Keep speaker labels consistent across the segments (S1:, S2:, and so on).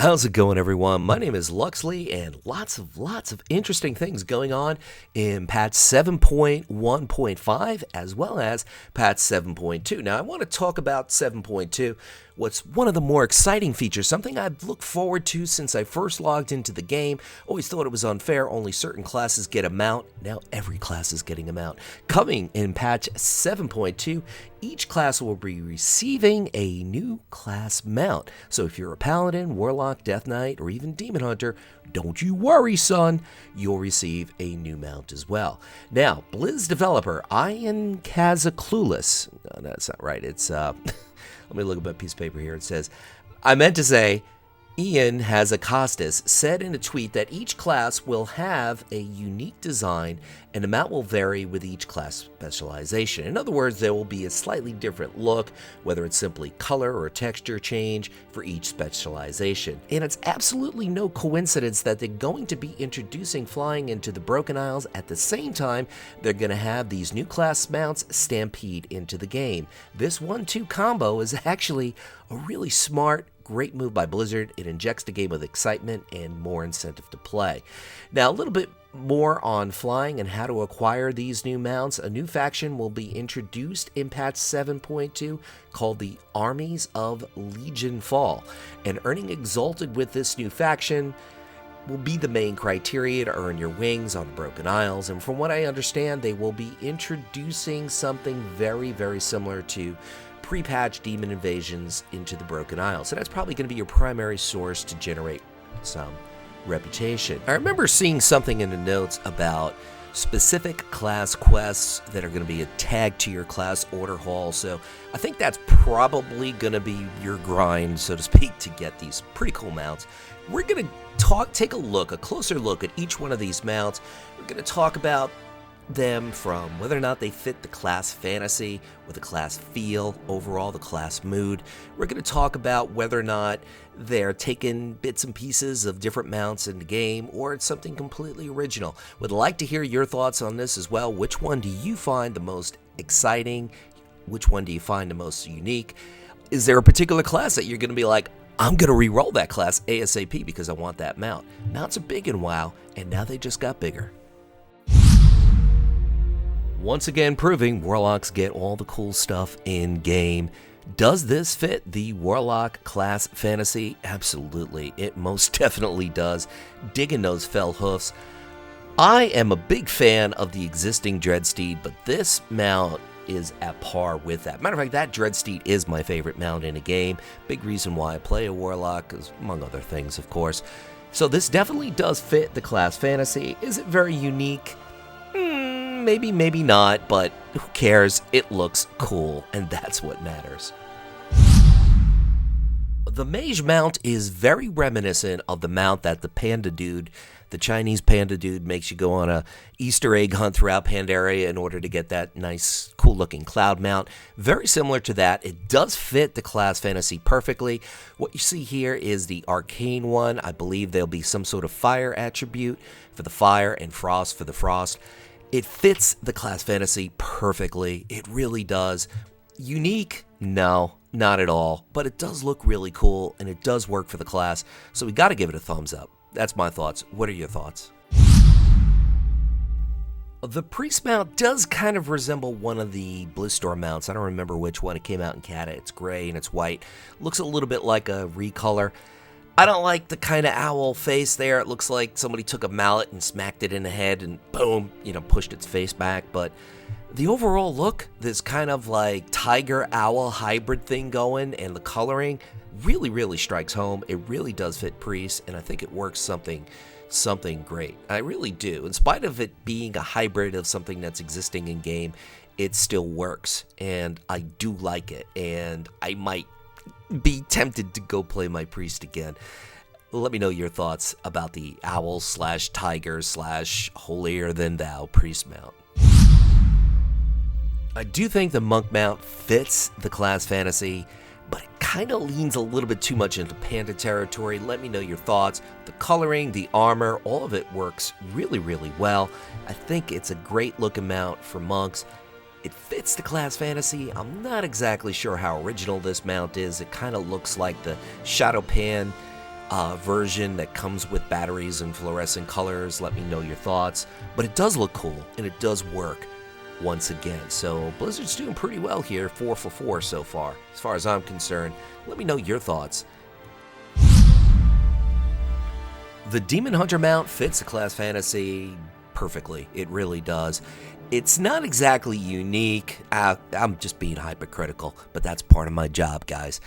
S1: How's it going, everyone? My name is Luxley, and lots of interesting things going on in patch 7.1.5 as well as patch 7.2. Now, I want to talk about 7.2. What's one of the more exciting features, something I've looked forward to since I first logged into the game. Always thought it was unfair, only certain classes get a mount. Now every class is getting a mount. Coming in patch 7.2, each class will be receiving a new class mount. So if you're a Paladin, Warlock, Death Knight, or even Demon Hunter, don't you worry, son. You'll receive a new mount as well. Now, Blizz developer Ian Clueless. No, that's not right. It's let me look at a piece of paper here. It says, I meant to say, Ian has a Costas said in a tweet that each class will have a unique design and amount will vary with each class specialization. In other words, there will be a slightly different look, whether it's simply color or texture change for each specialization. And it's absolutely no coincidence that they're going to be introducing flying into the Broken Isles at the same time they're going to have these new class mounts stampede into the game. This 1-2 combo is actually a really smart, great move by Blizzard. It injects the game with excitement and more incentive to play. Now, a little bit more on flying and how to acquire these new mounts. A new faction will be introduced in patch 7.2 called the Armies of Legion Fall. And earning Exalted with this new faction will be the main criteria to earn your wings on the Broken Isles. And from what I understand, they will be introducing something very similar to pre-patch demon invasions into the Broken Isles. So that's probably going to be your primary source to generate some reputation. I remember seeing something in the notes about specific class quests that are going to be tagged to your class order hall. So I think that's probably going to be your grind, so to speak, to get these pretty cool mounts. We're going to take a closer look at each one of these mounts. We're going to talk about them from whether or not they fit the class fantasy or the class feel, overall the class mood. We're going to talk about whether or not they're taking bits and pieces of different mounts in the game or it's something completely original. Would like to hear your thoughts on this as well. Which one do you find the most exciting? Which one do you find the most unique? Is there a particular class that you're going to be like, I'm going to re-roll that class ASAP because I want that mount? Mounts are big in WoW, and now they just got bigger. Once again proving Warlocks get all the cool stuff in-game. Does this fit the Warlock class fantasy? Absolutely. It most definitely does. Digging those fell hoofs. I am a big fan of the existing Dreadsteed, but this mount is at par with that. Matter of fact, that Dreadsteed is my favorite mount in a game. Big reason why I play a Warlock, among other things, of course. So this definitely does fit the class fantasy. Is it very unique? Maybe, maybe not, but who cares? It looks cool, and that's what matters. The Mage mount is very reminiscent of the mount that the Panda Dude, the Chinese Panda Dude, makes you go on a Easter egg hunt throughout Pandaria in order to get that nice, cool-looking cloud mount. Very similar to that. It does fit the class fantasy perfectly. What you see here is the arcane one. I believe there'll be some sort of fire attribute for the fire and frost for the frost. It fits the class fantasy perfectly. It really does. Unique? No, not at all. But it does look really cool, and it does work for the class. So we got to give it a thumbs up. That's my thoughts. What are your thoughts? The Priest mount does kind of resemble one of the Blizzstorm mounts. I don't remember which one. It came out in Cata. It's gray and it's white. Looks a little bit like a recolor. I don't like the kind of owl face there. It looks like somebody took a mallet and smacked it in the head and boom, pushed its face back. But the overall look, this kind of like tiger-owl hybrid thing going, and the coloring really strikes home. It really does fit Priest, and I think it works something great. I really do. In spite of it being a hybrid of something that's existing in game, it still works, and I do like it, and I might be tempted to go play my Priest again. Let me know your thoughts about the owl / tiger / holier than thou Priest mount. I do think the monk mount fits the class fantasy, but it kind of leans a little bit too much into panda territory. Let me know your thoughts. The coloring, the armor, all of it works really well. I think it's a great looking mount for monks. It fits the class fantasy. I'm not exactly sure how original this mount is. It kind of looks like the Shadow Pan version that comes with batteries and fluorescent colors. Let me know your thoughts. But it does look cool, and it does work once again. So Blizzard's doing pretty well here, 4 for 4 so far. As far as I'm concerned, let me know your thoughts. The Demon Hunter mount fits the class fantasy perfectly. It really does. It's not exactly unique. I'm just being hypercritical, but that's part of my job, guys.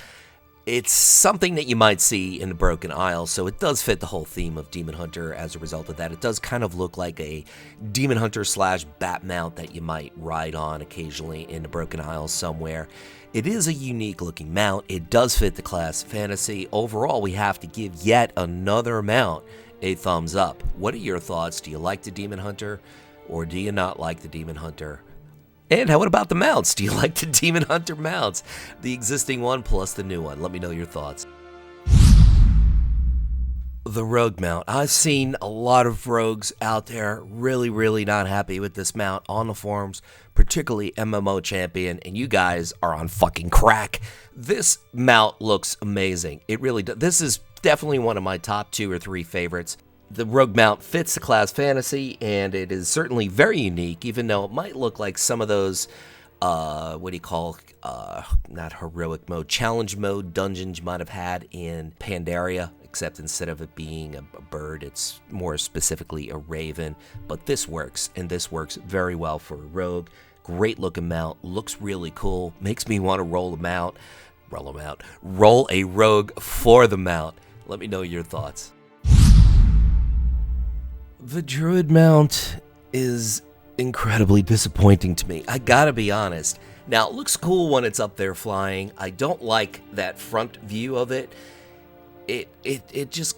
S1: It's something that you might see in the Broken Isles, so it does fit the whole theme of Demon Hunter as a result of that. It does kind of look like a Demon Hunter / Bat mount that you might ride on occasionally in the Broken Isles somewhere. It is a unique looking mount. It does fit the class fantasy. Overall, we have to give yet another mount a thumbs up. What are your thoughts? Do you like the Demon Hunter or do you not like the Demon Hunter? And what about the mounts? Do you like the Demon Hunter mounts? The existing one plus the new one. Let me know your thoughts. The Rogue mount. I've seen a lot of rogues out there really not happy with this mount on the forums, particularly MMO Champion, and you guys are on fucking crack. This mount looks amazing. It really does. This is definitely one of my top 2 or 3 favorites. The Rogue mount fits the class fantasy, and it is certainly very unique, even though it might look like some of those, what do you call, not heroic mode, challenge mode dungeons you might have had in Pandaria, except instead of it being a bird, it's more specifically a raven. But this works, and this works very well for a rogue. Great looking mount, looks really cool, makes me want to roll a rogue for the mount. Let me know your thoughts. The Druid mount is incredibly disappointing to me. I gotta be honest. Now, it looks cool when it's up there flying. I don't like that front view of it. It just,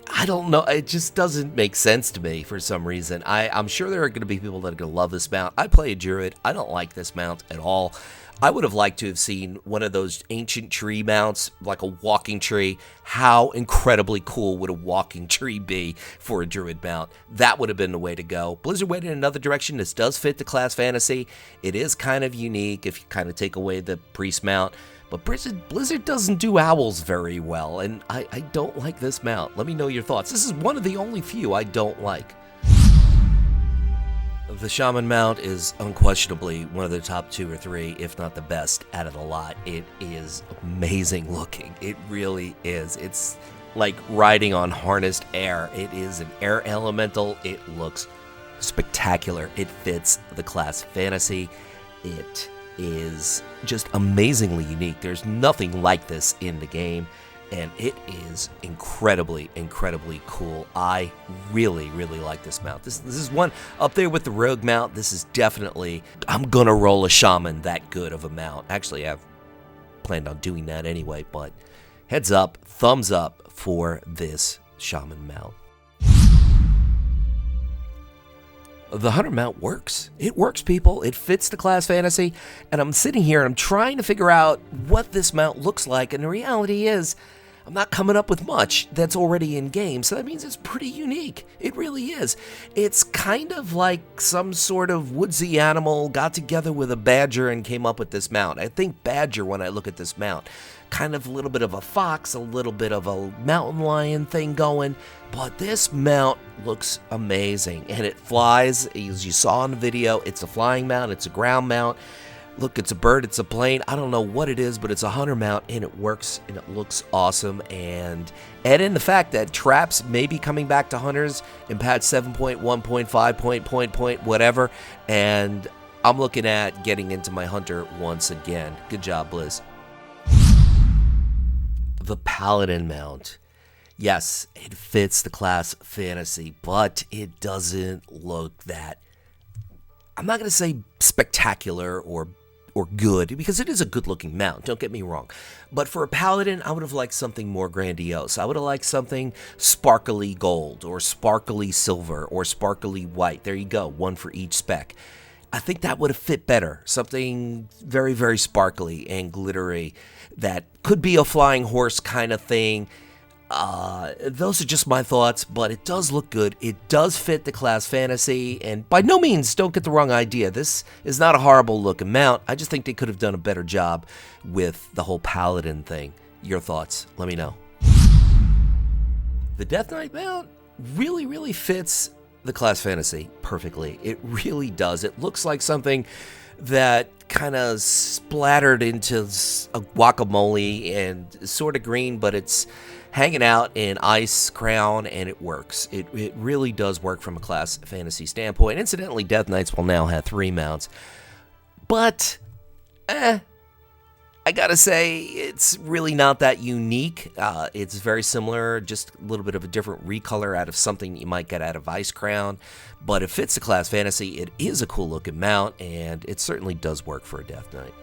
S1: I don't know, it just doesn't make sense to me for some reason. I'm sure there are going to be people that are going to love this mount. I play a Druid. I don't like this mount at all. I would have liked to have seen one of those ancient tree mounts, like a walking tree. How incredibly cool would a walking tree be for a Druid mount? That would have been the way to go. Blizzard went in another direction. This does fit the class fantasy. It is kind of unique if you kind of take away the priest mount. But Blizzard doesn't do owls very well, and I don't like this mount. Let me know your thoughts. This is one of the only few I don't like. The Shaman mount is unquestionably one of the top 2 or 3, if not the best out of the lot. It is amazing looking. It really is. It's like riding on harnessed air. It is an air elemental. It looks spectacular. It fits the class fantasy. It is just amazingly unique. There's nothing like this in the game, and it is incredibly cool. I really like this mount. This is one up there with the Rogue mount. This is definitely, I'm gonna roll a Shaman that good of a mount. Actually, I've planned on doing that anyway, but heads up, thumbs up for this Shaman mount. The Hunter mount works. It works, people. It fits the class fantasy. And I'm sitting here and I'm trying to figure out what this mount looks like. And the reality is, I'm not coming up with much that's already in game. So that means it's pretty unique. It really is. It's kind of like some sort of woodsy animal got together with a badger and came up with this mount. I think badger when I look at this mount. Kind of a little bit of a fox, a little bit of a mountain lion thing going. But this mount looks amazing, and it flies. As you saw in the video, it's a flying mount, it's a ground mount. Look, it's a bird, it's a plane. I don't know what it is, but it's a hunter mount, and it works, and it looks awesome. And add in the fact that traps may be coming back to hunters in patch 7.1.5. Whatever, and I'm looking at getting into my hunter once again. Good job, Blizz. The Paladin mount. Yes, it fits the class fantasy, but it doesn't look that, I'm not going to say spectacular or good, because it is a good-looking mount, don't get me wrong. But for a Paladin, I would have liked something more grandiose. I would have liked something sparkly gold, or sparkly silver, or sparkly white. There you go, one for each spec. I think that would have fit better. Something very sparkly and glittery that could be a flying horse kind of thing. Those are just my thoughts, but it does look good. It does fit the class fantasy, and by no means, don't get the wrong idea. This is not a horrible looking mount. I just think they could have done a better job with the whole Paladin thing. Your thoughts? Let me know. The Death Knight mount really fits the class fantasy perfectly. It really does. It looks like something that kind of splattered into a guacamole and sort of green, but it's hanging out in ice crown, and it works. It really does work from a class fantasy standpoint. Incidentally, Death Knights will now have 3 mounts, but I gotta say, it's really not that unique. It's very similar, just a little bit of a different recolor out of something you might get out of Ice Crown, but it fits the class fantasy. It is a cool looking mount, and it certainly does work for a Death Knight.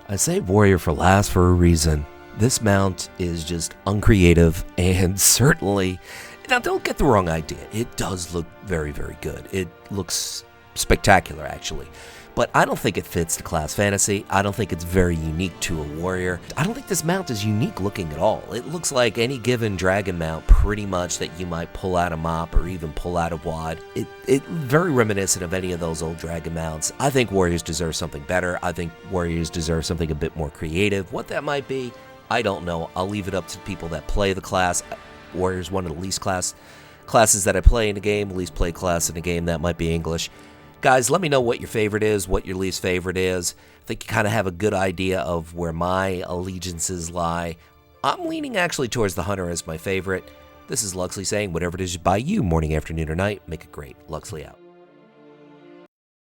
S1: I saved Warrior for last for a reason. This mount is just uncreative, and certainly, now don't get the wrong idea, it does look very good. It looks spectacular, actually. But I don't think it fits the class fantasy. I don't think it's very unique to a warrior. I don't think this mount is unique looking at all. It looks like any given dragon mount pretty much that you might pull out of MoP or even pull out of WoD. It very reminiscent of any of those old dragon mounts. I think warriors deserve something better. I think warriors deserve something a bit more creative. What that might be, I don't know. I'll leave it up to people that play the class. Warrior's one of the least classes that I play in the game, least played class in the game. That might be English. Guys, let me know what your favorite is, what your least favorite is. I think you kind of have a good idea of where my allegiances lie. I'm leaning actually towards the Hunter as my favorite. This is Luxley saying, whatever it is by you, morning, afternoon, or night, make it great. Luxley out.